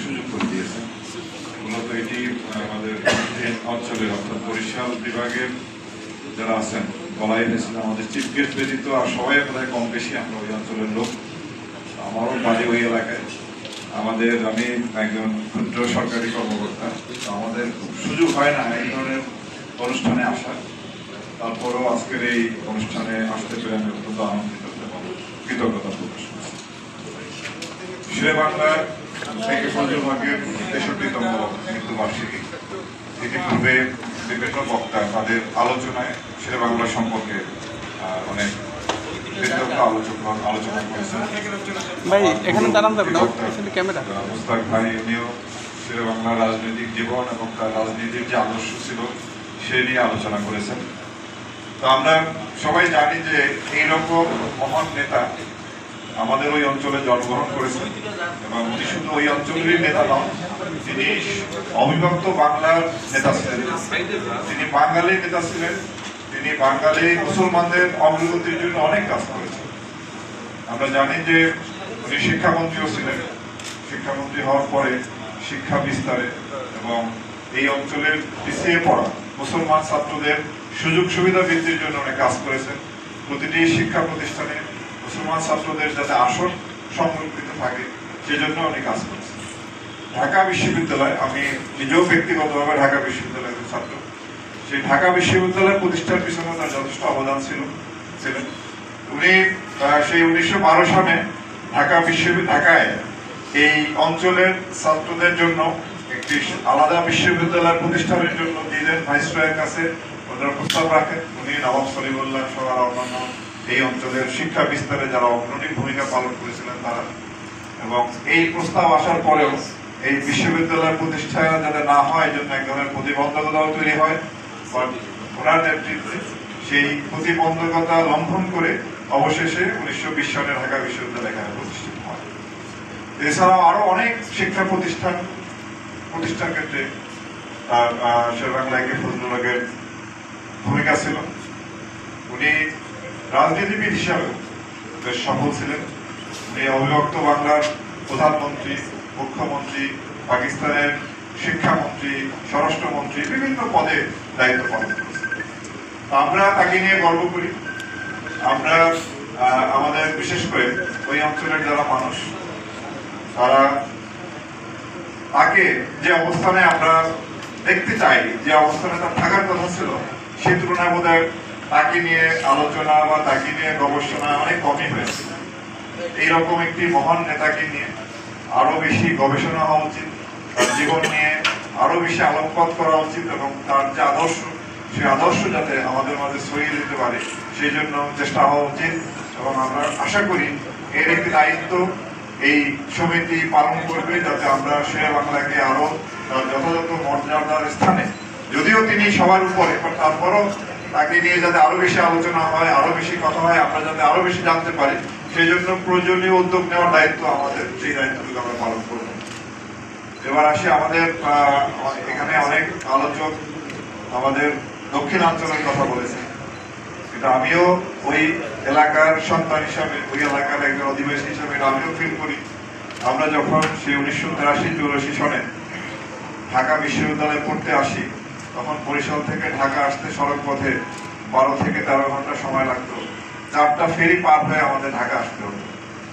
সুযোগ করে দিয়েছেন। মূলত এটি আমাদের অঞ্চলের অর্থাৎ বরিশাল বিভাগের যারা আছেন বলাই হয়েছিল আমাদের চিফ গেস্ট ব্যতীত আর সবাই প্রায় কম বেশি আমরা ওই অঞ্চলের লোক। আমারও বাড়ি ওই এলাকায়। আমি একজন ক্ষুদ্র সরকারি কর্মকর্তা, আমাদের খুব সুযোগ হয় না এই ধরনের অনুষ্ঠানে আসার। তারপরও আজকের এই অনুষ্ঠানে আসতে পেরে আমি অত্যন্ত আনন্দিত এবং কৃতজ্ঞতা প্রকাশ করছি। শেরেবাংলার থেকে ফজলুল 63তম মৃত্যুবার্ষিকী। ইতিপূর্বে বিভিন্ন বক্তা তাদের আলোচনায় শেরেবাংলা সম্পর্কে অনেক আলোচনা করেছেন। মুস্তাক ভাই উনিও শেরেবাংলার রাজনৈতিক জীবন এবং তার রাজনীতির যে আদর্শ ছিল সে নিয়ে আলোচনা করেছেন। তো আমরা সবাই জানি যে এইরকম মহান নেতা আমাদের ওই অঞ্চলে জন্মগ্রহণ করেছেন এবং উনি শুধু ওই অঞ্চলেরই নেতা নন, তিনি অবিভক্ত বাংলার নেতা ছিলেন, তিনি বাঙালির নেতা ছিলেন, তিনি বাঙালি মুসলমানদের অগ্রগতির জন্য অনেক কাজ করেছেন। আমরা জানি যে উনি শিক্ষামন্ত্রীও ছিলেন, শিক্ষামন্ত্রী হওয়ার পরে শিক্ষা বিস্তারে এবং এই অঞ্চলের পিছিয়ে পড়া মুসলমান ছাত্রদের সুযোগ সুবিধা বৃদ্ধির জন্য অনেক কাজ করেছেন। প্রতিটি শিক্ষা প্রতিষ্ঠানে মুসলমান ছাত্রদের যাতে আসন সংরক্ষিত থাকে সেজন্য অনেক কাজ করেছেন। ঢাকা বিশ্ববিদ্যালয়, আমি নিজেও ব্যক্তিগতভাবে ঢাকা বিশ্ববিদ্যালয়ের ছাত্র, সেই ঢাকা বিশ্ববিদ্যালয় প্রতিষ্ঠার পিছনে তার যথেষ্ট অবদান ছিলেন। উনি সেই 1912 সালে ঢাকায় এই অঞ্চলের ছাত্রদের জন্য একটি আলাদা বিশ্ববিদ্যালয় প্রতিষ্ঠানের জন্য দিলেন ভাইসরয়ের কাছে প্রস্তাব রাখেন। উনি নবাব সলিমুল্লাহ সহ অন্যান্য এই অঞ্চলের শিক্ষা বিস্তারে যারা অগ্রণী ভূমিকা পালন করেছিলেন তারা, এবং এই প্রস্তাব আসার পরেও এই বিশ্ববিদ্যালয় প্রতিষ্ঠা যাতে না হয় জন্য এক ধরনের প্রতিবন্ধকতাও তৈরি হয়। ওনার নেতৃত্বে সেই প্রতিবন্ধকতা লঙ্ঘন করে অবশেষে 1920 সালে ঢাকা বিশ্ববিদ্যালয় এখানে প্রতিষ্ঠিত হয়। এছাড়াও আরো অনেক শিক্ষা প্রতিষ্ঠার ক্ষেত্রে শেরেবাংলা একে ফজলুলের ভূমিকা ছিল। উনি রাজনীতিবিদ হিসাবে বেশ সফল ছিলেন। উনি অবিভক্ত বাংলার প্রধানমন্ত্রী, মুখ্যমন্ত্রী, পাকিস্তানের শিক্ষামন্ত্রী, স্বরাষ্ট্রমন্ত্রী, বিভিন্ন পদে দায়িত্ব পালন করেছেন। আমরা তাকে নিয়ে গর্ব করি। আমরা আমাদের বিশেষ করে ওই অঞ্চলের যারা মানুষ তারা তাকে যে অবস্থানে আমরা দেখতে চাই, যে অবস্থানে তার থাকার কথা ছিল, সেই তুলনায় বোধহয় তাকে নিয়ে আলোচনা বা তাকে নিয়ে গবেষণা অনেক কমই হয়েছে। এইরকম একটি মহান নেতাকে নিয়ে আরো বেশি গবেষণা হওয়া উচিত, তার জীবন নিয়ে আরো বেশি আলোকপাত করা উচিত এবং তার যে আদর্শ সেই আদর্শ যাতে আমাদের মাঝে ছড়িয়ে দিতে পারে সেই জন্য চেষ্টা হওয়া উচিত। এবং আমরা আশা করি এর একটি দায়িত্ব এই সমিতি পালন করবে যাতে আমরা শেরেবাংলাকে আরো যথাযথ মর্যাদার স্থানে, যদিও তিনি সবার উপরে, তারপরও তাকে নিয়ে যাতে আরো বেশি আলোচনা হয়, আরো বেশি কথা হয়, আমরা যাতে আরো বেশি জানতে পারি সেই জন্য প্রয়োজনীয় উদ্যোগ নেওয়ার দায়িত্ব আমাদের, সেই দায়িত্বটুকু আমরা পালন করব। এবার আসি আমাদের এখানে অনেক আলোচক আমাদের দক্ষিণাঞ্চলের কথা বলেছে, এটা আমিও ওই এলাকার সন্তান হিসাবে, ওই এলাকার একজন অধিবাসী হিসাবে এটা আমিও ফিল করি। আমরা যখন সেই 1983-84 সনে ঢাকা বিশ্ববিদ্যালয়ে পড়তে আসি তখন বরিশাল থেকে ঢাকা আসতে সড়ক পথে 12 থেকে 13 ঘন্টা সময় লাগতো। 4টা ফেরি পার হয়ে আমাদের ঢাকা আসতে হতো।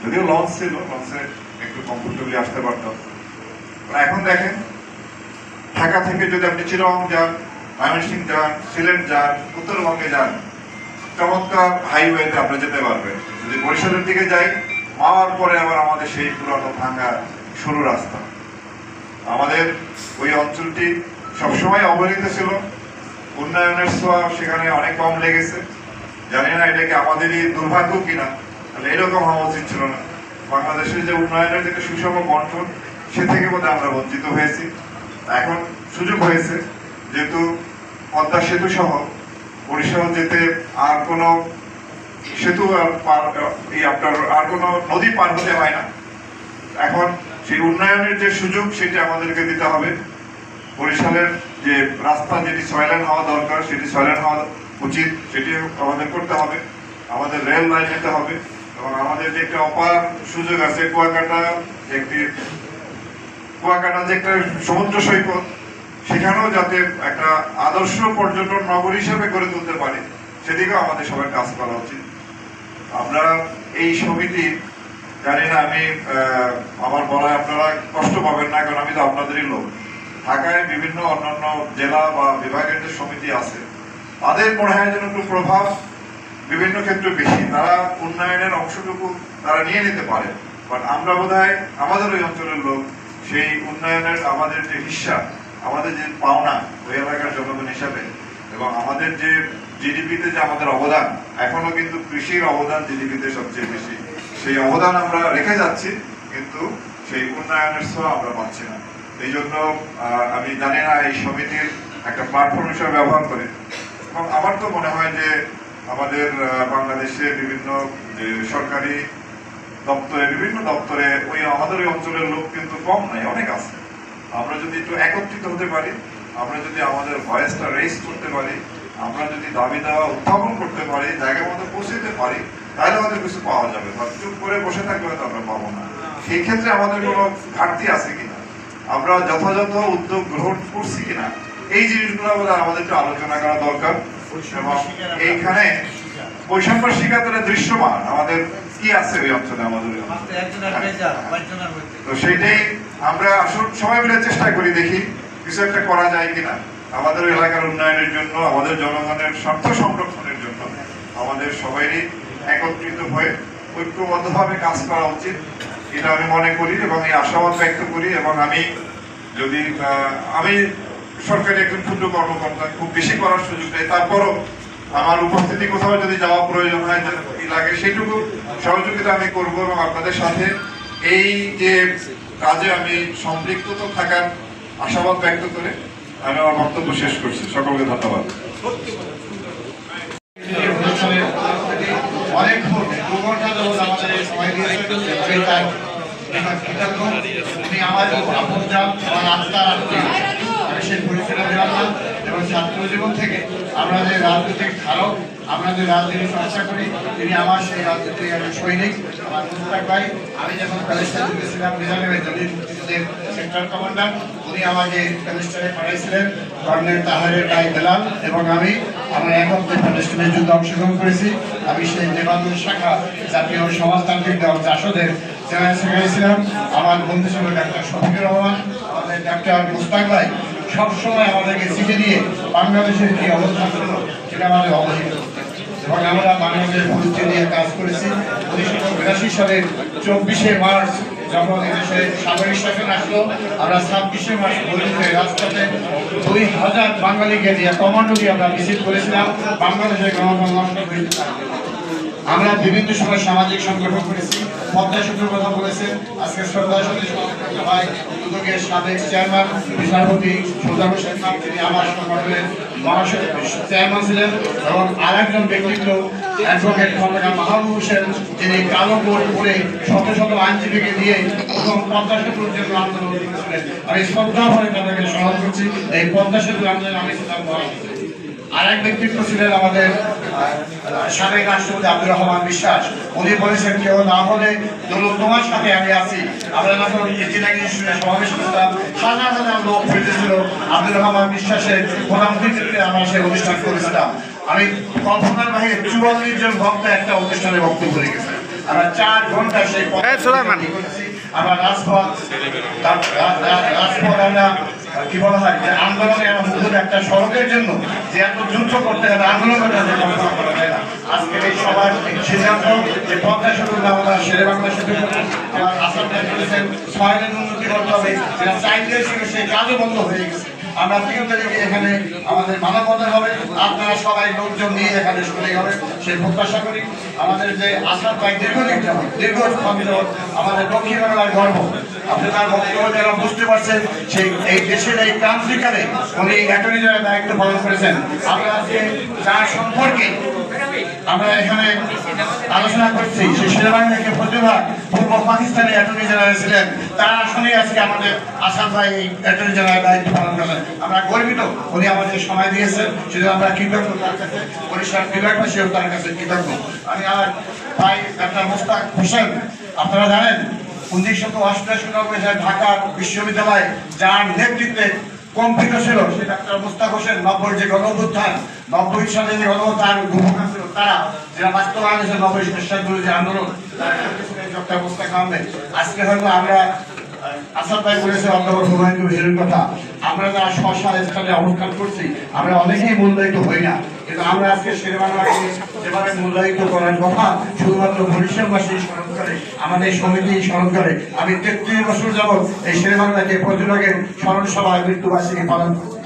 যদিও লঞ্চ ছিল, লঞ্চে একটু কমফোর্টেবলি আসতে পারতাম। এখন দেখেন, ঢাকা থেকে যদি আপনি চিটাগং যান, ময়মনসিংহ যান, সিলেট যান, উত্তরবঙ্গে যান, চমৎকার হাইওয়েতে আপনি যেতে পারবেন। যদি বরিশালের দিকে যাই, মাওয়ার পরে আবার আমাদের সেই পুরানো ভাঙ্গা সরু রাস্তা। আমাদের ওই অঞ্চলটি সবসময় অবহেলিত ছিল, উন্নয়নের ছোঁয়া সেখানে অনেক কম লেগেছে। জানি না এটাকে আমাদেরই দুর্ভাগ্য কিনা, তাহলে এরকম হওয়া উচিত ছিল না। বাংলাদেশের যে উন্নয়নের যে সুষম বন্টন সে থেকে বোধহয় আমরা বঞ্চিত হয়েছি। এখন সুযোগ হয়েছে, যেহেতু পদ্মা সেতু সহ বরিশাল যেতে আর কোনো সেতু আর কোনো নদী পার হতে হয় না। এখন সেই উন্নয়নের যে সুযোগ সেটা আমাদেরকে দিতে হবে। বরিশালের যে রাস্তা যেটি সয়লেন হওয়া দরকার সেটি সয়লেন হওয়া উচিত, সেটি আমাদের করতে হবে। আমাদের রেল লাইন নিতে হবে এবং আমাদের যে একটা অপার সুযোগ আছে, কুয়াকাটা একটি কুয়াকাটা যে একটা সমুদ্র সৈকত, সেখানেও যাতে একটা আদর্শ পর্যটন নগর হিসেবে গড়ে তুলতে পারি, সেদিকেও আমাদের সবার কাজ করা উচিত। আমরা এই সমিতি, জানি না আমি আমার বলায় আপনারা কষ্ট পাবেন না, কারণ আমি তো আপনাদেরই লোক। ঢাকায় বিভিন্ন অন্যান্য জেলা বা বিভাগের যে সমিতি আছে, তাদের মনে হয় যেন একটু প্রভাব বিভিন্ন ক্ষেত্রে বেশি, তারা উন্নয়নের অংশটুকু তারা নিয়ে নিতে পারে। বাট আমরা বোধহয় আমাদের ওই অঞ্চলের লোক সেই উন্নয়নের আমাদের যে হিস্সা, আমাদের যে পাওনা ওই এলাকার জনগণ হিসাবে, এবং আমাদের যে জিডিপিতে যে আমাদের অবদান, এখনো কিন্তু কৃষির অবদান জিডিপিতে সবচেয়ে বেশি, সেই অবদান আমরা রেখে যাচ্ছি, কিন্তু সেই উন্নয়নের ছোঁয়া আমরা পাচ্ছি না। এই জন্য আমি জানি না এই সমিতির একটা প্ল্যাটফর্ম হিসেবে ব্যবহার করে, এবং আমার তো মনে হয় যে আমাদের বাংলাদেশে বিভিন্ন যে সরকারি দপ্তরে, বিভিন্ন দপ্তরে ওই আমাদের ওই অঞ্চলের লোক কিন্তু কম নাই, অনেক আছে। আমরা যদি একটু একত্রিত হতে পারি, আমরা যদি আমাদের ভয়েসটা রেজ করতে পারি, আমরা যদি দাবি দেওয়া উত্থাপন করতে পারি, জায়গার মধ্যে পৌঁছতে পারি, তাহলে আমাদের কিছু পাওয়া যাবে। চুপ করে বসে থাকলে হয়তো আমরা পাবো না। সেই ক্ষেত্রে আমাদের কোনো ঘাটতি আছে কিনা, আমরা যথাযথ উদ্যোগ গ্রহণ করছি কিনা, এই জিনিসগুলো আমাদের একটু আলোচনা করা দরকার। এবং এইখানে বৈষম্য শিকারের দৃশ্যমান আমাদের কি আছে ওই অঞ্চলে, আমাদের তো সেইটাই আমরা আসলে সবাই মিলে চেষ্টা করি, দেখি কিছু একটা করা যায় কিনা আমাদের এলাকার উন্নয়নের জন্য, আমাদের জনগণের স্বার্থ সংরক্ষণের জন্য আমাদের সবারই একত্রিত হয়ে ঐক্যবদ্ধভাবে কাজ করা উচিত, এটা আমি মনে করি এবং এই আশাবাদ ব্যক্ত করি। এবং আমি যদি আমি সরকারি একজন ক্ষুদ্র কর্মকর্তা, খুব বেশি করার সুযোগ নেই, তারপরও আমার উপস্থিতি কোথাও যদি যাওয়া প্রয়োজন হয় লাগে, সেইটুকু সহযোগিতা আমি করবো এবং আপনাদের সাথে এই যে কাজে আমি সম্পৃক্ত থাকার আশাবাদ ব্যক্ত করে আমি আমার বক্তব্য শেষ করছি। সকলকে ধন্যবাদ। অনেকক্ষণ 2 ঘন্টা ধরে আমাদের সময় দিয়েছেন। উনি আমার আপনজন, আমার আত্মার আত্মীয়, আমি সেই পরিচয় দিলাম না। এবং ছাত্র জীবন থেকে আমরা যে রাজনৈতিক ধারক, আমরা যে রাজনীতি চর্চা করি, তিনি আমার সেই রাজনীতির একজন সৈনিক, আমার মুস্তাক ভাই। আমি যখন প্যালেস্টাইনে ছিলাম রিজার্ভে দলীয় মুক্তিযুদ্ধের সেক্টর কমান্ডার, উনি আমাকে প্যালেস্টাইনে পাঠাইছিলেন, কর্নেল তাহারের গায়ে বেলাল এবং আমি আমরা একত্রে প্যালেস্টাইনের যুদ্ধে অংশগ্রহণ করেছি। আমি সেই লেবানন শাখা জাতীয় সমাজতান্ত্রিক দল জাসদের জেনারেল সেক্রেটারি ছিলাম। আমার বন্ধু ছিল ডাক্তার শফিকুর রহমান, আমাদের ডাক্তার মুস্তাক ভাই সবসময় আমাদেরকে চিঠি দিয়ে বাংলাদেশের কি অবস্থা ছিল সেটা আমাদের অবহিত, এবং আমরা বাংলাদেশের পরিচয় নিয়ে কাজ করেছি। 1982 সালের 24শে মার্চ যখন এদেশে সামরিক শাসন আসলো, আমরা 26শে মার্চ বলিতে রাজপথে 2000 বাঙালিকে দিয়ে কমান্ডো দিয়ে আমরা মিছিল করেছিলাম বাংলাদেশের গণতন্ত্র নষ্ট হয়েছে। আমরা বিভিন্ন সময় সামাজিক সংগঠন করেছি, পদ্মা সেতুর কথা বলেছেন আজকে শ্রদ্ধা সতীশ ভাই, দুদকের সাবেক চেয়ারম্যান বিচারপতি সুলতান হোসেন খান, তিনি আমার সংগঠনের চেয়ারম্যান ছিলেন। এবং আরেকজন ব্যক্তিত্ব অ্যাডভোকেট খন্দকার মাহবুব হোসেন, যিনি কালো কোট পরে শত শত আইনজীবীকে দিয়ে প্রথম পদ্মা সেতুর জন্য আন্দোলন করেছিলেন। আমি শ্রদ্ধা ভরে তাদেরকে স্মরণ করছি। এই পদ্মা সেতুর আন্দোলন আমি ছিলাম। আরেক ব্যক্তিত্ব ছিলেন আমাদের সাবেক রাষ্ট্রপতি আব্দুর রহমান বিশ্বাস, উনি বলেছেন কেউ না হলে ধরুন তোমার সাথে আমি আছি। আমরা যখন সমাবেশ করতাম, হাজার হাজার লোক ফিরতেছিল আব্দুর রহমান বিশ্বাসের প্রধানমন্ত্রীকে আমরা সেই অনুষ্ঠান করেছিলাম। আমি কল্পনার বাহিরে 44 জন বক্তা একটা অনুষ্ঠানে বক্তব্য রেখেছি। আমরা 4 ঘন্টা সেই আমরা রাজপথ আমরা কি বলা হয় যে আন্দোলনে একটা সড়কের জন্য যে এত যুদ্ধ করতে হবে, আন্দোলন করতে হবে, করা যায় না। আজকের এই সবার সিদ্ধান্ত যে পদ্মা সেতু আমরা শেরে বাংলা সেতু আমার আসাম করেছেন 6 লেন উন্নতি করতে হবে, যেটা 4 লেন ছিল সেই কাজও বন্ধ হয়ে গেছে। আমরা 3 তারিখে এখানে আমাদের মানববন্ধন হবে, আপনারা সবাই লোকজন নিয়ে এখানে শুনে হবে সেই প্রত্যাশা করি। আমাদের যে আসাম ভাই দীর্ঘ আমাদের দক্ষিণ বাংলার গর্ব, আপনার বক্তব্য যারা বুঝতে পারছেন সেই এই দেশের এই ক্রান্তিকালে উনি অ্যাটর্নি জেনারেল দায়িত্ব পালন করেছেন। আমরা আজকে যার সম্পর্কে আমরা এখানে আলোচনা করছি, সেই সেনাবাহিনীকে প্রতিভা পূর্ব পাকিস্তানে অ্যাটর্নি জেনারেল ছিলেন, তার আসলে আজকে আমাদের আসাম ভাই অ্যাটর্নি জেনারেল দায়িত্ব পালন করেন। আমরা গর্বিত, উনি আমাদের সময় দিয়েছেন, সেটা আমরা কৃতজ্ঞ তার কাছে, বরিশাল বিভাগবাসীও তার কাছে কৃতজ্ঞ। আমি আমার ভাই ডাক্তার মুস্তাক হোসেন, আপনারা জানেন 1988 সালে ঢাকা বিশ্ববিদ্যালয়ে যার নেতৃত্বে কম্পিত ছিল সে ডাক্তার মোস্তাক হোসেন, 90 যে গণঅভ্যুত্থান, 90 সালে যে গণঅভ্যুত্থান ভূমিকা ছিল, তারা যারা বাস্তবায়ন হয়েছে 90 স্বেচ্ছাসেবী যে আন্দোলন, ডক্টর মোস্তাক আহমেদ। আজকে হয়তো আমরা আসাদ ভাই বলেছে অধ্যাপক হুমায়ুন কবিরের কথা, আমরা যারা সালে সালে অনুষ্ঠান করছি আমরা অনেকেই মূল্যায়িত হই না, কিন্তু আমরা আজকে শেরেবাংলাকে যেভাবে মূল্যায়িত করার কথা শুধুমাত্র বরিশালবাসী স্মরণ করে, আমাদের সমিতি স্মরণ করে। আমি 33 বছর যাবৎ এই শেরেবাংলাকে পর্যটকের স্মরণ সভায় মৃত্যুবার্ষিকী পালন করছি।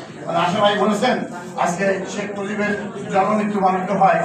আশা ভাই বলেছেন আজকে শেখ মুজিবের জন্ম মৃত্যু পালিত হয়,